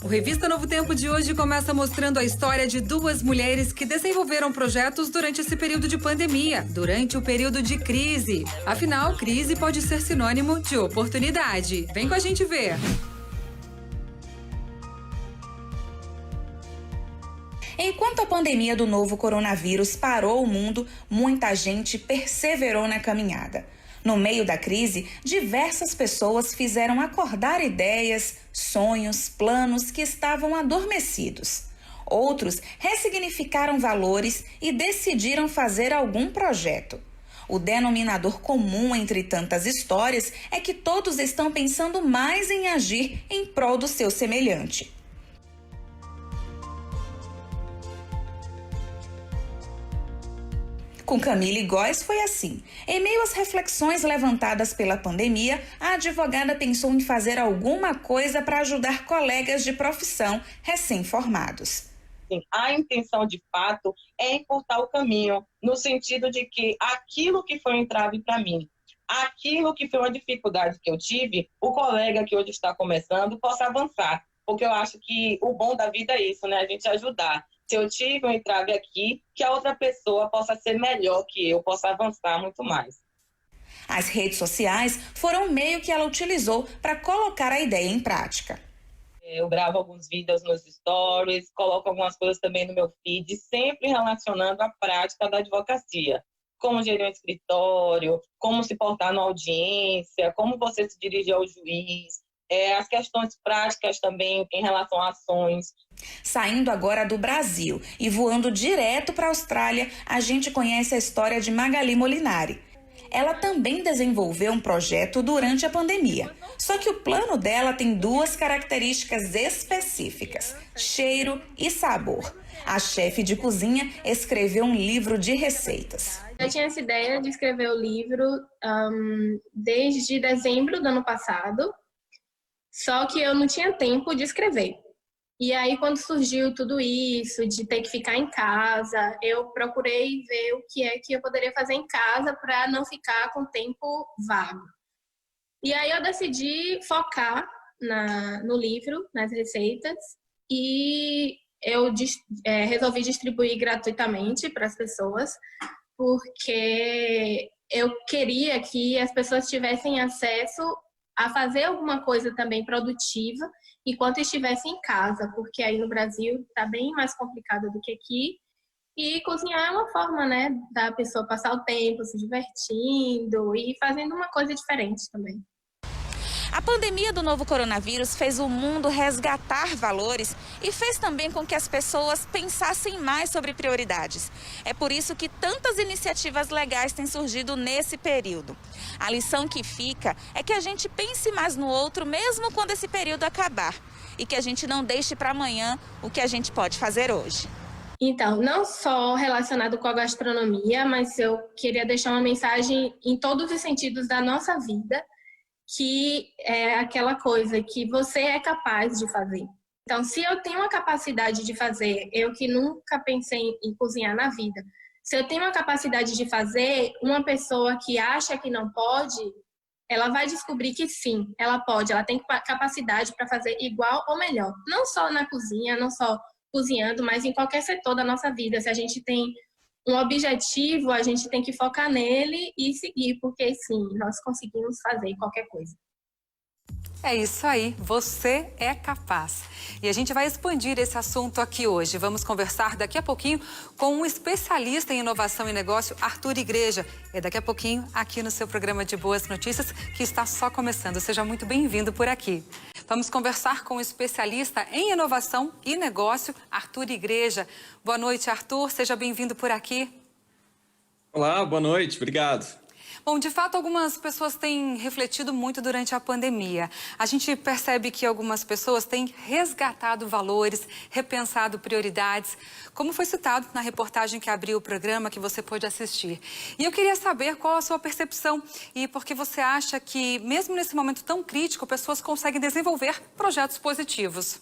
O Revista Novo Tempo de hoje começa mostrando a história de duas mulheres que desenvolveram projetos durante esse período de pandemia, durante o período de crise. Afinal, crise pode ser sinônimo de oportunidade. Vem com a gente ver. Enquanto a pandemia do novo coronavírus parou o mundo, muita gente perseverou na caminhada. No meio da crise, diversas pessoas fizeram acordar ideias, sonhos, planos que estavam adormecidos. Outros ressignificaram valores e decidiram fazer algum projeto. O denominador comum entre tantas histórias é que todos estão pensando mais em agir em prol do seu semelhante. Com Camille Góes foi assim. Em meio às reflexões levantadas pela pandemia, a advogada pensou em fazer alguma coisa para ajudar colegas de profissão recém-formados. A intenção, de fato, é encurtar o caminho, no sentido de que aquilo que foi um entrave para mim, aquilo que foi uma dificuldade que eu tive, o colega que hoje está começando possa avançar. Porque eu acho que o bom da vida é isso, né? A gente ajudar. Se eu tive um entrave aqui, que a outra pessoa possa ser melhor que eu, possa avançar muito mais. As redes sociais foram o meio que ela utilizou para colocar a ideia em prática. Eu gravo alguns vídeos nos stories, coloco algumas coisas também no meu feed, sempre relacionando a prática da advocacia. Como gerir um escritório, como se portar na audiência, como você se dirigir ao juiz. As questões práticas também em relação a ações. Saindo agora do Brasil e voando direto para a Austrália, a gente conhece a história de Magali Molinari. Ela também desenvolveu um projeto durante a pandemia. Só que o plano dela tem duas características específicas: cheiro e sabor. A chefe de cozinha escreveu um livro de receitas. Eu tinha essa ideia de escrever o livro desde dezembro do ano passado. Só que eu não tinha tempo de escrever. E aí, quando surgiu tudo isso, de ter que ficar em casa, eu procurei ver o que é que eu poderia fazer em casa para não ficar com tempo vago. E aí eu decidi focar no livro, nas receitas, e eu resolvi distribuir gratuitamente para as pessoas, porque eu queria que as pessoas tivessem acesso a fazer alguma coisa também produtiva enquanto estivesse em casa, porque aí no Brasil está bem mais complicado do que aqui. E cozinhar é uma forma, né, da pessoa passar o tempo se divertindo e fazendo uma coisa diferente também. A pandemia do novo coronavírus fez o mundo resgatar valores e fez também com que as pessoas pensassem mais sobre prioridades. É por isso que tantas iniciativas legais têm surgido nesse período. A lição que fica é que a gente pense mais no outro mesmo quando esse período acabar e que a gente não deixe para amanhã o que a gente pode fazer hoje. Então, não só relacionado com a gastronomia, mas eu queria deixar uma mensagem em todos os sentidos da nossa vida, que é aquela coisa que você é capaz de fazer. Então, se eu tenho a capacidade de fazer, eu que nunca pensei em cozinhar na vida, se eu tenho a capacidade de fazer, uma pessoa que acha que não pode, ela vai descobrir que sim, ela pode, ela tem capacidade para fazer igual ou melhor. Não só na cozinha, não só cozinhando, mas em qualquer setor da nossa vida. Se a gente tem um objetivo, a gente tem que focar nele e seguir, porque sim, nós conseguimos fazer qualquer coisa. É isso aí, você é capaz. E a gente vai expandir esse assunto aqui hoje. Vamos conversar daqui a pouquinho com um especialista em inovação e negócio, Arthur Igreja. É daqui a pouquinho aqui no seu programa de Boas Notícias, que está só começando. Seja muito bem-vindo por aqui. Vamos conversar com o especialista em inovação e negócio, Arthur Igreja. Boa noite, Arthur. Seja bem-vindo por aqui. Olá, boa noite. Obrigado. Bom, de fato, algumas pessoas têm refletido muito durante a pandemia. A gente percebe que algumas pessoas têm resgatado valores, repensado prioridades, como foi citado na reportagem que abriu o programa, que você pôde assistir. E eu queria saber qual a sua percepção e por que você acha que, mesmo nesse momento tão crítico, pessoas conseguem desenvolver projetos positivos.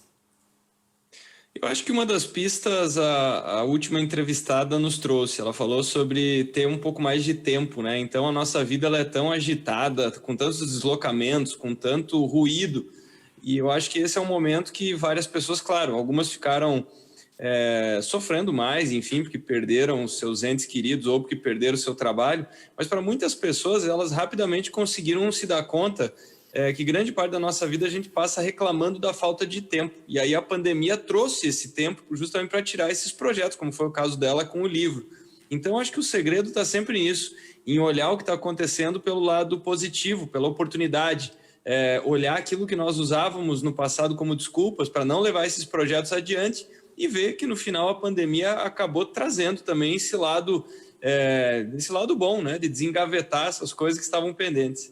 Eu acho que uma das pistas a última entrevistada nos trouxe. Ela falou sobre ter um pouco mais de tempo, né? Então a nossa vida ela é tão agitada, com tantos deslocamentos, com tanto ruído. E eu acho que esse é um momento que várias pessoas, claro, algumas ficaram sofrendo mais, enfim, porque perderam seus entes queridos ou porque perderam o seu trabalho, mas para muitas pessoas, elas rapidamente conseguiram se dar conta que grande parte da nossa vida a gente passa reclamando da falta de tempo. E aí a pandemia trouxe esse tempo justamente para tirar esses projetos, como foi o caso dela com o livro. Então, acho que o segredo está sempre nisso, em olhar o que está acontecendo pelo lado positivo, pela oportunidade, olhar aquilo que nós usávamos no passado como desculpas para não levar esses projetos adiante e ver que no final a pandemia acabou trazendo também esse lado bom, né, de desengavetar essas coisas que estavam pendentes.